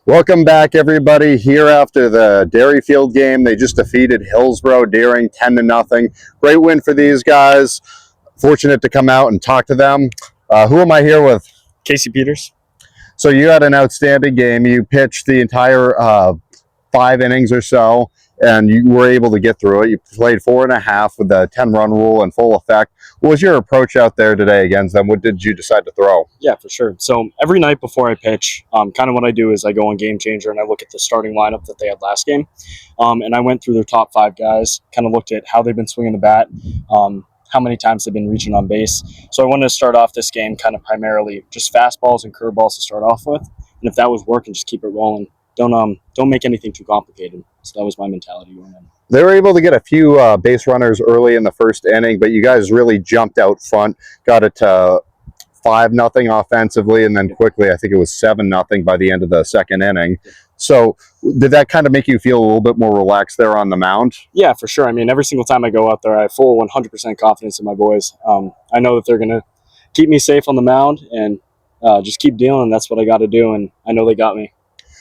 Welcome back, everybody. Here after the Derryfield game, they just defeated Hillsboro-Deering 10-0. Great win for these guys. Fortunate to come out and talk to them. Who am I here with? Casey Peters. So you had an outstanding game. You pitched the entire 5 innings or so, and you were able to get through it. You played 4.5 with the 10-run rule in full effect. What was your approach out there today against them? What did you decide to throw? Yeah, for sure. So every night before I pitch, kind of what I do is I go on Game Changer and I look at the starting lineup that they had last game. And I went through their top 5 guys, kind of looked at how they've been swinging the bat, how many times they've been reaching on base. So I wanted to start off this game kind of primarily just fastballs and curveballs to start off with. And if that was working, just keep it rolling. Don't make anything too complicated. So that was my mentality going in. They were able to get a few base runners early in the first inning, but you guys really jumped out front, got it to 5-0 offensively, and then quickly, I think it was 7-0 by the end of the second inning. So did that kind of make you feel a little bit more relaxed there on the mound? Yeah, for sure. I mean, every single time I go out there, I have full 100% confidence in my boys. I know that they're going to keep me safe on the mound and just keep dealing. That's what I got to do, and I know they got me.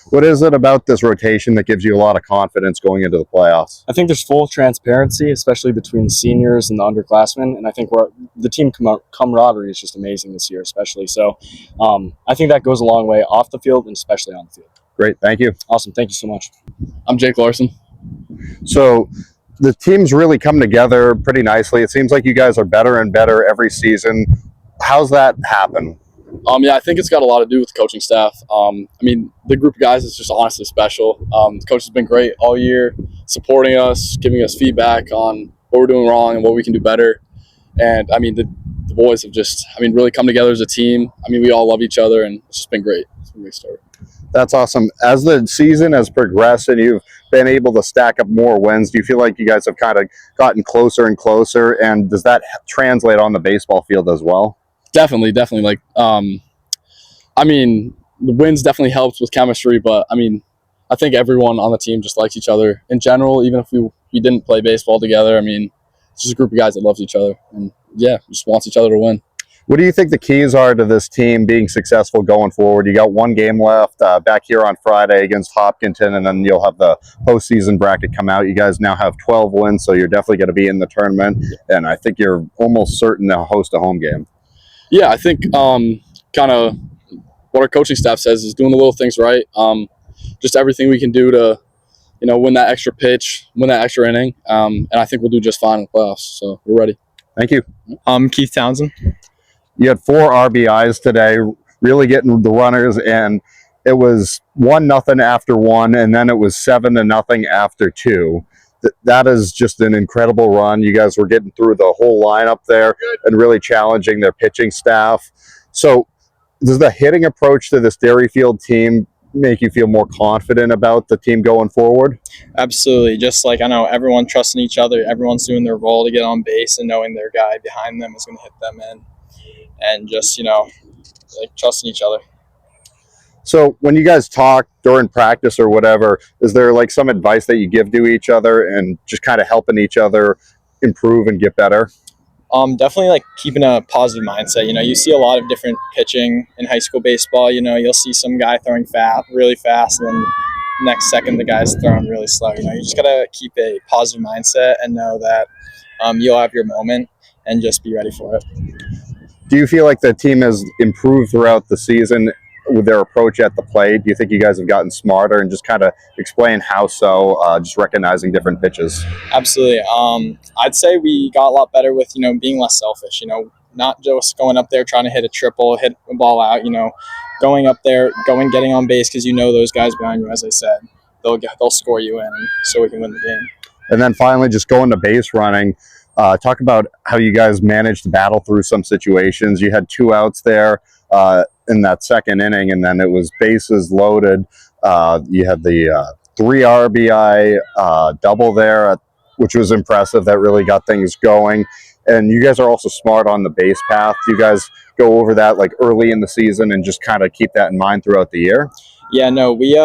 What is it about this rotation that gives you a lot of confidence going into the playoffs? I think there's full transparency, especially between the seniors and the underclassmen, and I think the team camaraderie is just amazing this year, especially. So I think that goes a long way off the field and especially on the field. Great, thank you. Awesome, thank you so much. I'm Jake Larson. So the team's really come together pretty nicely. It seems like you guys are better and better every season. How's that happen? Yeah, I think it's got a lot to do with the coaching staff. I mean, the group of guys is just honestly special. The coach has been great all year, supporting us, giving us feedback on what we're doing wrong and what we can do better. And, I mean, the boys have just, really come together as a team. I mean, we all love each other, and it's just been great. It's been a great start. That's awesome. As the season has progressed and you've been able to stack up more wins, do you feel like you guys have kind of gotten closer and closer? And does that translate on the baseball field as well? Definitely. Like, the wins definitely helped with chemistry, but I think everyone on the team just likes each other in general. Even if we didn't play baseball together, it's just a group of guys that loves each other, and yeah, just wants each other to win. What do you think the keys are to this team being successful going forward? You got one game left back here on Friday against Hopkinton, and then you'll have the postseason bracket come out. You guys now have 12 wins, so you're definitely going to be in the tournament, and I think you're almost certain to host a home game. Yeah, I think kind of what our coaching staff says is doing the little things right. Just everything we can do to, win that extra pitch, win that extra inning, and I think we'll do just fine in the playoffs. So we're ready. Thank you. Keith Townsend. You had 4 RBIs today, really getting the runners, and it was 1-0 after 1, and then it was 7-0 after 2. That is just an incredible run. You guys were getting through the whole lineup there and really challenging their pitching staff. So does the hitting approach to this Derryfield team make you feel more confident about the team going forward? Absolutely. Just like I know everyone trusting each other, everyone's doing their role to get on base and knowing their guy behind them is going to hit them in. And just, trusting each other. So when you guys talk during practice or whatever, is there like some advice that you give to each other and just kind of helping each other improve and get better? Definitely like keeping a positive mindset. You see a lot of different pitching in high school baseball. You'll see some guy throwing really fast, and then next second the guy's throwing really slow. You just got to keep a positive mindset and know that you'll have your moment and just be ready for it. Do you feel like the team has improved throughout the season with their approach at the plate? Do you think you guys have gotten smarter, and just kind of explain how so, just recognizing different pitches? Absolutely. I'd say we got a lot better with, being less selfish, not just going up there trying to hit a triple, hit a ball out, going up there, getting on base because those guys behind you, as I said, they'll score you in so we can win the game. And then finally, just going to base running. Talk about how you guys managed to battle through some situations. You had 2 outs there in that second inning, and then it was bases loaded. You had the 3 RBI double there, which was impressive. That really got things going. And you guys are also smart on the base path. Do you guys go over that like early in the season and just kind of keep that in mind throughout the year? Yeah, no, we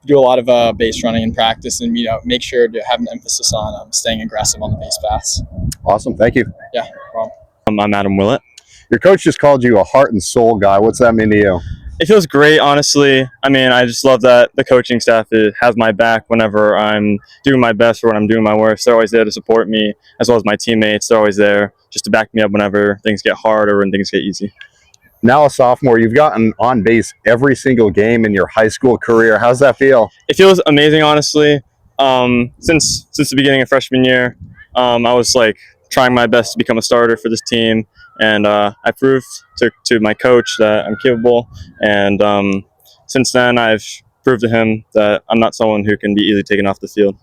do a lot of base running in practice, and make sure to have an emphasis on staying aggressive on the base paths. Awesome, thank you. Yeah, no problem. I'm Willett. Your coach just called you a heart and soul guy. What's that mean to you? It feels great, honestly. I mean, I just love that the coaching staff has my back whenever I'm doing my best or when I'm doing my worst. They're always there to support me, as well as my teammates. They're always there just to back me up whenever things get hard or when things get easy. Now a sophomore, you've gotten on base every single game in your high school career. How's that feel? It feels amazing, honestly. Since the beginning of freshman year, I was like trying my best to become a starter for this team, and I proved to my coach that I'm capable. And since then, I've proved to him that I'm not someone who can be easily taken off the field.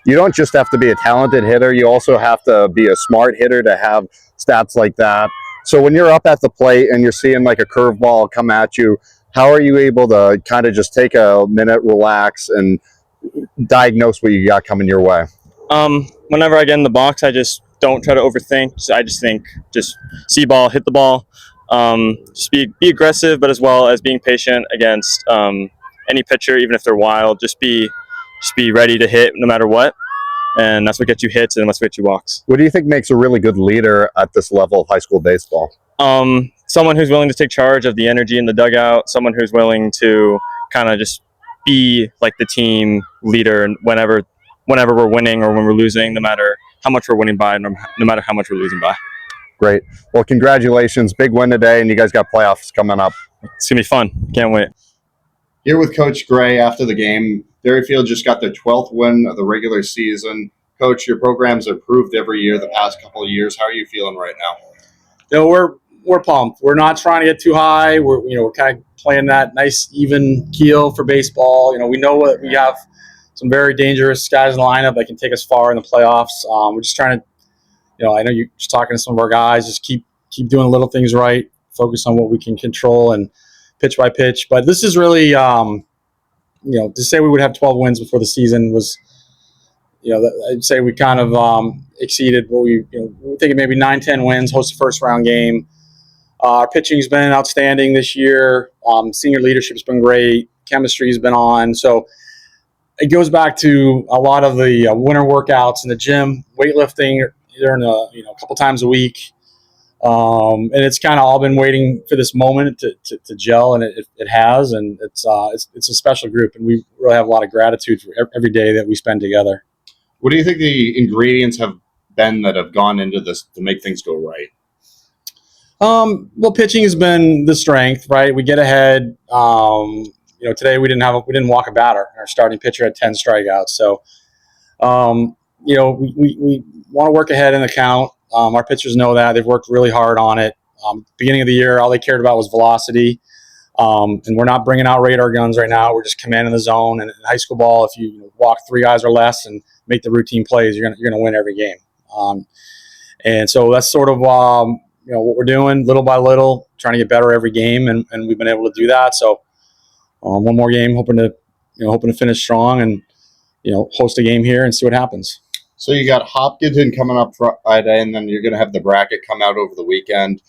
You don't just have to be a talented hitter, you also have to be a smart hitter to have stats like that. So when you're up at the plate and you're seeing like a curveball come at you, how are you able to kind of just take a minute, relax, and diagnose what you got coming your way? Whenever I get in the box, I just don't try to overthink. I just think, just see ball, hit the ball, just be aggressive, but as well as being patient against any pitcher, even if they're wild. Just be ready to hit no matter what, and that's what gets you hits and that's what gets you walks. What do you think makes a really good leader at this level of high school baseball? Someone who's willing to take charge of the energy in the dugout, someone who's willing to kind of just be like the team leader whenever we're winning or when we're losing, no matter how much we're winning by, no matter how much we're losing by. Great. Well, congratulations. Big win today, and you guys got playoffs coming up. It's going to be fun. Can't wait. Here with Coach Gray after the game. Derryfield just got their 12th win of the regular season. Coach, your program's improved every year the past couple of years. How are you feeling right now? You know, we're pumped. We're not trying to get too high. We're kind of playing that nice even keel for baseball. You know, we know what we have some very dangerous guys in the lineup that can take us far in the playoffs. We're just trying to, I know you're just talking to some of our guys, just keep doing little things right, focus on what we can control and pitch by pitch. But this is really, to say we would have 12 wins before the season was, I'd say we kind of exceeded what we're thinking maybe 9-10 wins, host a first round game. Our pitching's been outstanding this year. Senior leadership's been great. Chemistry's been on. So it goes back to a lot of the winter workouts in the gym, weightlifting during a couple times a week. And it's kind of all been waiting for this moment to gel, and it has. And it's a special group, and we really have a lot of gratitude for every day that we spend together. What do you think the ingredients have been that have gone into this to make things go right? Well, pitching has been the strength, right? We get ahead. Today we didn't walk a batter. Our starting pitcher had 10 strikeouts. So, we want to work ahead in the count. Our pitchers know that. They've worked really hard on it. Beginning of the year, all they cared about was velocity. And we're not bringing out radar guns right now. We're just commanding the zone. And in high school ball, if you walk 3 guys or less and make the routine plays, you're gonna win every game. And so that's sort of what we're doing, little by little, trying to get better every game, and we've been able to do that. So one more game, hoping to finish strong and host a game here and see what happens. So you got Hopkinton coming up Friday, and then you're going to have the bracket come out over the weekend.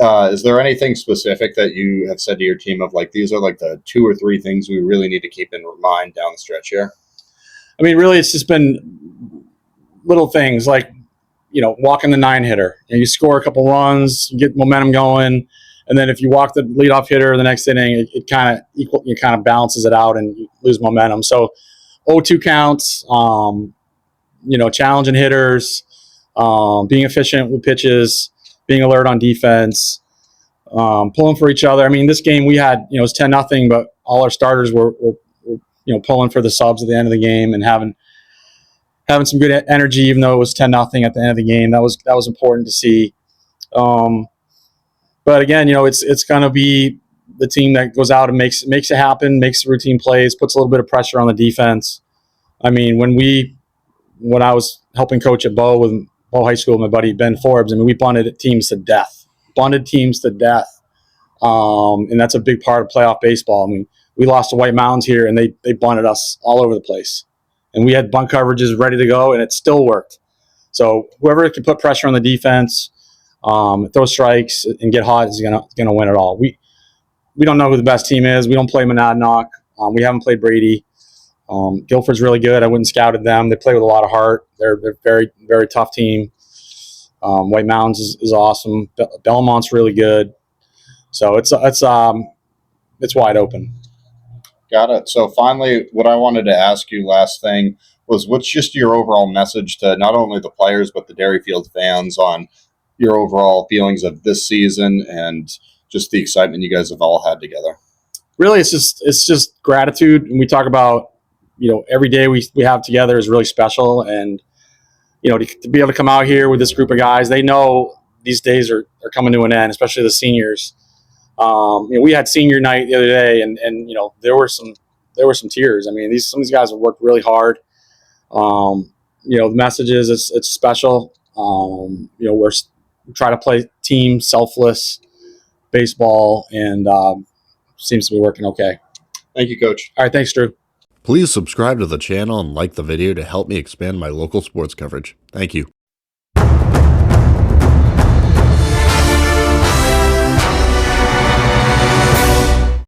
Is there anything specific that you have said to your team of like, these are like the 2 or 3 things we really need to keep in mind down the stretch here? I mean, really, it's just been little things like, walking the 9-hitter. You score a couple runs, you get momentum going, and then if you walk the leadoff hitter the next inning, it kind of balances it out and you lose momentum. So 0-2 counts, challenging hitters, being efficient with pitches, being alert on defense, pulling for each other. I mean, this game we had, it was 10-0, but all our starters were pulling for the subs at the end of the game and having some good energy, even though it was 10-0 at the end of the game. That was important to see. But again, it's going to be the team that goes out and makes it happen, makes the routine plays, puts a little bit of pressure on the defense. I mean, when I was helping coach at Bow High School with my buddy Ben Forbes, I mean, we bunted teams to death. And that's a big part of playoff baseball. I mean, we lost to White Mountains here, and they bunted us all over the place. And we had bunt coverages ready to go, and it still worked. So whoever can put pressure on the defense, throw strikes, and get hot is gonna win it all. We don't know who the best team is. We don't play Monadnock. We haven't played Brady. Guilford's really good. I wouldn't scouted them. They play with a lot of heart. They're a very, very tough team. White Mountains is awesome. Belmont's really good. So it's it's wide open. Got it. So finally, what I wanted to ask you last thing was what's just your overall message to not only the players but the Derryfield fans on your overall feelings of this season and just the excitement you guys have all had together? Really, it's just gratitude. And we talk about, every day we have together is really special. And, to be able to come out here with this group of guys, they know these days are coming to an end, especially the seniors. We had senior night the other day, and there were some tears. I mean, some of these guys have worked really hard. The message is it's special. We're trying to play team selfless baseball, and seems to be working okay. Thank you, Coach. All right, thanks, Drew. Please subscribe to the channel and like the video to help me expand my local sports coverage. Thank you.